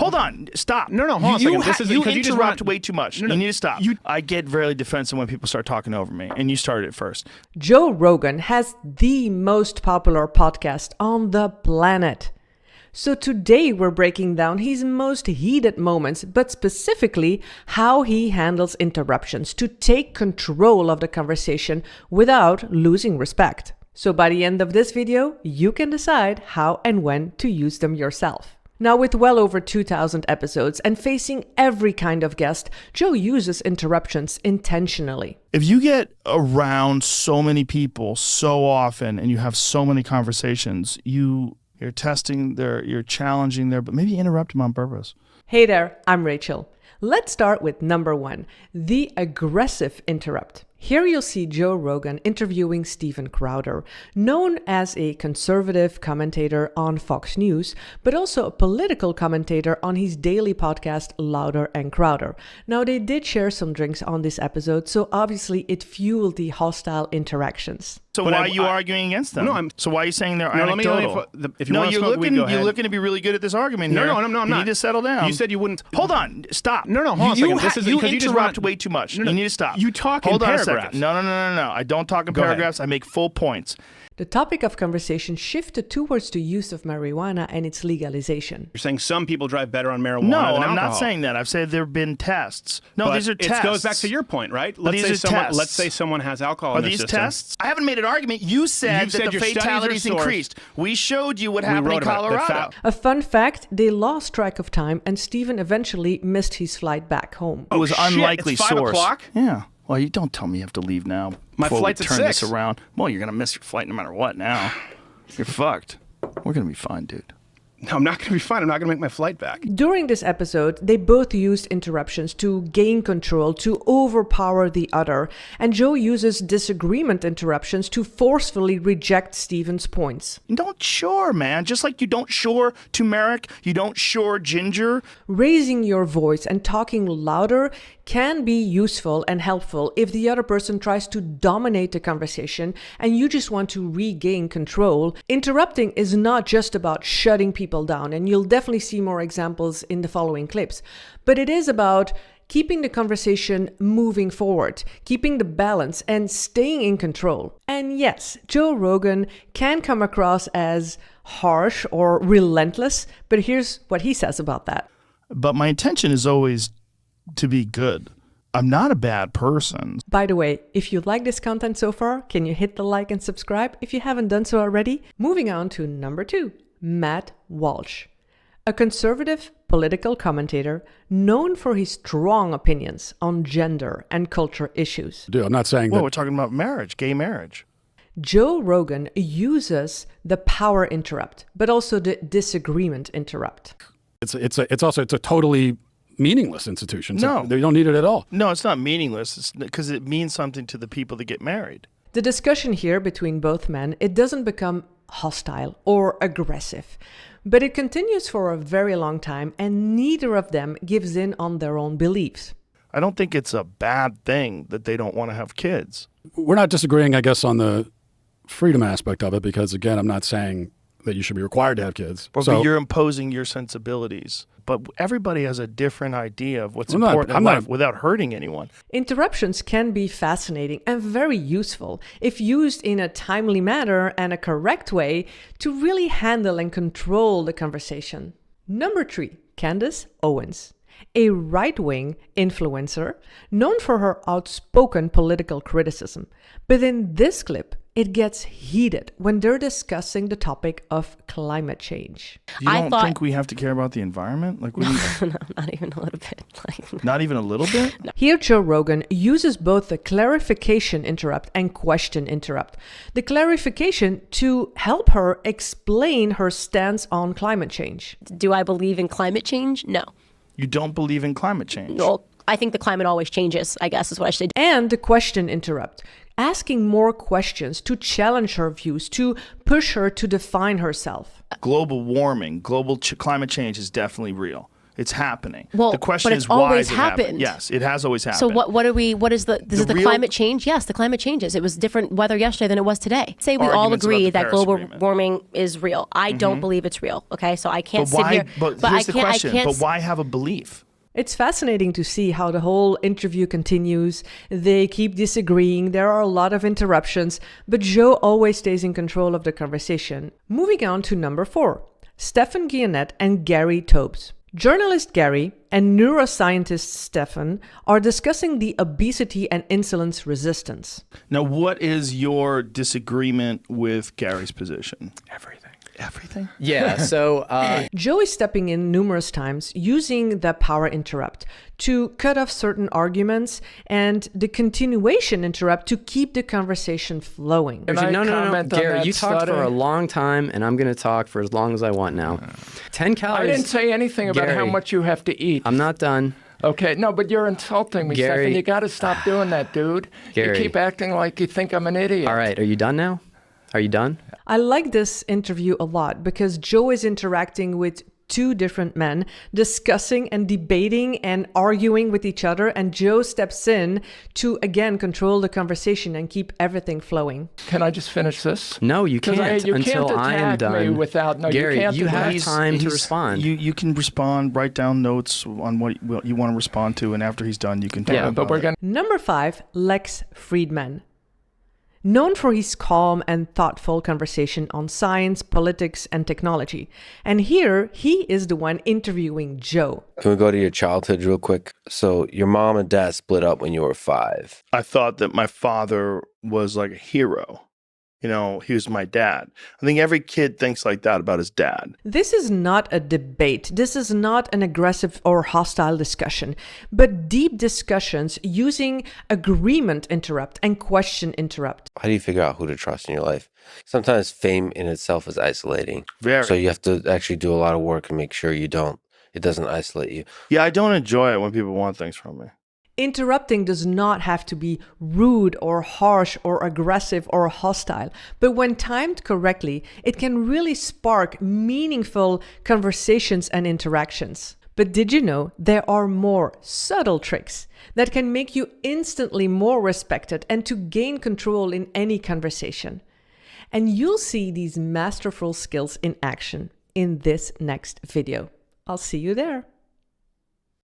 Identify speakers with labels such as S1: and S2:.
S1: Hold on. Stop.
S2: No, hold on a second. This is
S1: you
S2: because
S1: interrupt way too much. You need to stop. I get very defensive when people start talking over me, and you started it first.
S3: Joe Rogan has the most popular podcast on the planet. So today we're breaking down his most heated moments, but specifically how he handles interruptions to take control of the conversation without losing respect. So by the end of this video, you can decide how and when to use them yourself. Now, with well over 2,000 episodes and facing every kind of guest, Joe uses interruptions intentionally.
S1: If you get around so many people so often and you have so many conversations, you're testing you're challenging but maybe interrupt them on purpose.
S3: Hey there, I'm Rachel. Let's start with number 1, the aggressive interrupt. Here you'll see Joe Rogan interviewing Steven Crowder, known as a conservative commentator on Fox News, but also a political commentator on his daily podcast, Louder and Crowder. Now, they did share some drinks on this episode, so obviously it fueled the hostile interactions.
S1: So why are you arguing against them?
S2: No,
S1: so why are you saying they're anecdotal?
S2: If you want to smoke weed, go ahead.
S1: You're looking to be really good at this argument here.
S2: No, I'm not.
S1: You need to settle down.
S2: You said you wouldn't.
S1: Hold on. Stop.
S2: No, hold on a second.
S1: You interrupt way too much. You need to stop.
S2: You talk
S1: Hold
S2: in
S1: on
S2: paragraphs.
S1: a second. No. I don't talk in
S2: Go
S1: paragraphs.
S2: ahead.
S1: I make full points.
S3: The topic of conversation shifted towards the use of marijuana and its legalization.
S2: You're saying some people drive better on marijuana
S1: No,
S2: than
S1: I'm
S2: alcohol.
S1: not saying that. I've said there have been tests. No,
S2: But
S1: these are tests.
S2: It goes back to your point, right?
S1: Let's
S2: Say someone has alcohol
S1: Are
S2: in their
S1: these
S2: system.
S1: tests? I haven't made an argument. You said that the
S2: your studies are
S1: fatalities
S2: sourced.
S1: increased. We showed you what happened in
S2: wrote about it.
S1: Colorado.
S3: A fun fact, they lost track of time and Steven eventually missed his flight back home.
S1: It was
S2: shit,
S1: unlikely
S2: it's 5
S1: source.
S2: o'clock?
S1: Yeah. Well, you don't tell me you have to leave now.
S2: My
S1: before
S2: flight's
S1: we
S2: at
S1: turn
S2: 6.
S1: this around. Well, you're gonna miss your flight no matter what now. You're fucked. We're gonna be fine, dude.
S2: No, I'm not going to be fine. I'm not going to make my flight back.
S3: During this episode, they both used interruptions to gain control, to overpower the other, and Joe uses disagreement interruptions to forcefully reject Steven's points.
S1: You don't shore, man. Just like you don't shore turmeric, you don't shore ginger.
S3: Raising your voice and talking louder can be useful and helpful if the other person tries to dominate the conversation and you just want to regain control. Interrupting is not just about shutting people down, and you'll definitely see more examples in the following clips, but it is about keeping the conversation moving forward, keeping the balance and staying in control. And yes, Joe Rogan can come across as harsh or relentless, but here's what he says about that.
S1: But my intention is always to be good. I'm not a bad person.
S3: By the way, if you like this content so far, can you hit the like and subscribe if you haven't done so already? Moving on to number 2, Matt Walsh, a conservative political commentator known for his strong opinions on gender and culture issues.
S4: Dude, I'm not saying
S1: Well,
S4: that.
S1: we're talking about marriage, gay marriage.
S3: Joe Rogan uses the power interrupt, but also the disagreement interrupt.
S4: It's a totally meaningless institution. So
S1: No.
S4: they don't need it at all.
S1: No, it's not meaningless. It's because it means something to the people that get married.
S3: The discussion here between both men, it doesn't become hostile or aggressive, but it continues for a very long time and neither of them gives in on their own beliefs.
S1: I don't think it's a bad thing that they don't want to have kids.
S4: We're not disagreeing, I guess, on the freedom aspect of it, because again, I'm not saying that you should be required to have kids.
S1: But you're imposing your sensibilities. But everybody has a different idea of what's important in life without hurting anyone.
S3: Interruptions can be fascinating and very useful if used in a timely manner and a correct way to really handle and control the conversation. Number 3, Candice Owens, a right-wing influencer known for her outspoken political criticism. But in this clip, it gets heated when they're discussing the topic of climate change.
S1: You don't think we have to care about the environment? Like,
S5: No, not even a little bit.
S1: Not even a little bit?
S5: No.
S3: Here, Joe Rogan uses both the clarification interrupt and question interrupt. The clarification to help her explain her stance on climate change.
S5: Do I believe in climate change? No.
S1: You don't believe in climate change?
S5: Well, I think the climate always changes, I guess is what I should say.
S3: And the question interrupt, asking more questions to challenge her views, to push her to define herself.
S1: Global warming, global climate change is definitely real. It's happening.
S5: Well,
S1: the question
S5: but it's
S1: is why
S5: always
S1: has it happened?
S5: happened.
S1: Yes, it has always happened.
S5: So what is this is the
S1: real-
S5: climate change? Yes, the climate changes. It was different weather yesterday than it was today. Say we all
S1: Arguments about
S5: agree
S1: the
S5: that
S1: Paris
S5: global
S1: Agreement.
S5: warming is real. I don't believe it's real. Okay, so I can't
S1: But
S5: sit
S1: why?
S5: here.
S1: But
S5: I
S1: here's the
S5: can't.
S1: question.
S5: I can't.
S1: But why have a belief?
S3: It's fascinating to see how the whole interview continues. They keep disagreeing. There are a lot of interruptions, but Joe always stays in control of the conversation. Moving on to number 4, Stefan Guyenet and Gary Taubes. Journalist Gary and neuroscientist Stefan are discussing the obesity and insulin resistance.
S1: Now, what is your disagreement with Gary's position?
S2: Everything.
S1: Everything?
S6: Yeah, so
S3: Joe is stepping in numerous times using the power interrupt to cut off certain arguments and the continuation interrupt to keep the conversation flowing.
S6: no,
S7: comment on
S6: Gary,
S7: that
S6: you talked
S7: study?
S6: for a long time, and I'm going to talk for as long as I want now. 10
S7: I
S6: calories.
S7: didn't say anything about how
S6: Gary,
S7: much you have to eat.
S6: I'm not done.
S7: Okay, no, but you're insulting me,
S6: Gary-
S7: Stefan. You got to stop doing that, dude.
S6: Gary.
S7: You keep acting like you think I'm an idiot.
S6: All right, are you done now? Are you done?
S3: I like this interview a lot because Joe is interacting with two different men, discussing and debating and arguing with each other, and Joe steps in to again control the conversation and keep everything flowing.
S7: Can I just finish this?
S6: No, you
S7: 'Cause
S6: can't
S7: you
S6: until
S7: can't
S6: I am
S7: attack me
S6: done.
S7: without- no, you
S6: Gary,
S7: can't do
S6: have
S7: that.
S6: time to respond.
S1: You can respond, write down notes on what you want to respond to, and after he's done, you can talk
S7: Yeah,
S1: about
S7: but we're
S1: it.
S7: going to...
S3: Number 5, Lex Friedman. Known for his calm and thoughtful conversation on science, politics, and technology. And here, he is the one interviewing Joe.
S8: Can we go to your childhood real quick? So your mom and dad split up when you were 5.
S1: I thought that my father was like a hero. You know, he was my dad. I think every kid thinks like that about his dad.
S3: This is not a debate. This is not an aggressive or hostile discussion, but deep discussions using agreement interrupt and question interrupt.
S8: How do you figure out who to trust in your life? Sometimes fame in itself is isolating.
S1: Very.
S8: So you have to actually do a lot of work and make sure it doesn't isolate you.
S1: Yeah, I don't enjoy it when people want things from me.
S3: Interrupting does not have to be rude or harsh or aggressive or hostile, but when timed correctly, it can really spark meaningful conversations and interactions. But did you know there are more subtle tricks that can make you instantly more respected and to gain control in any conversation? And you'll see these masterful skills in action in this next video. I'll see you there.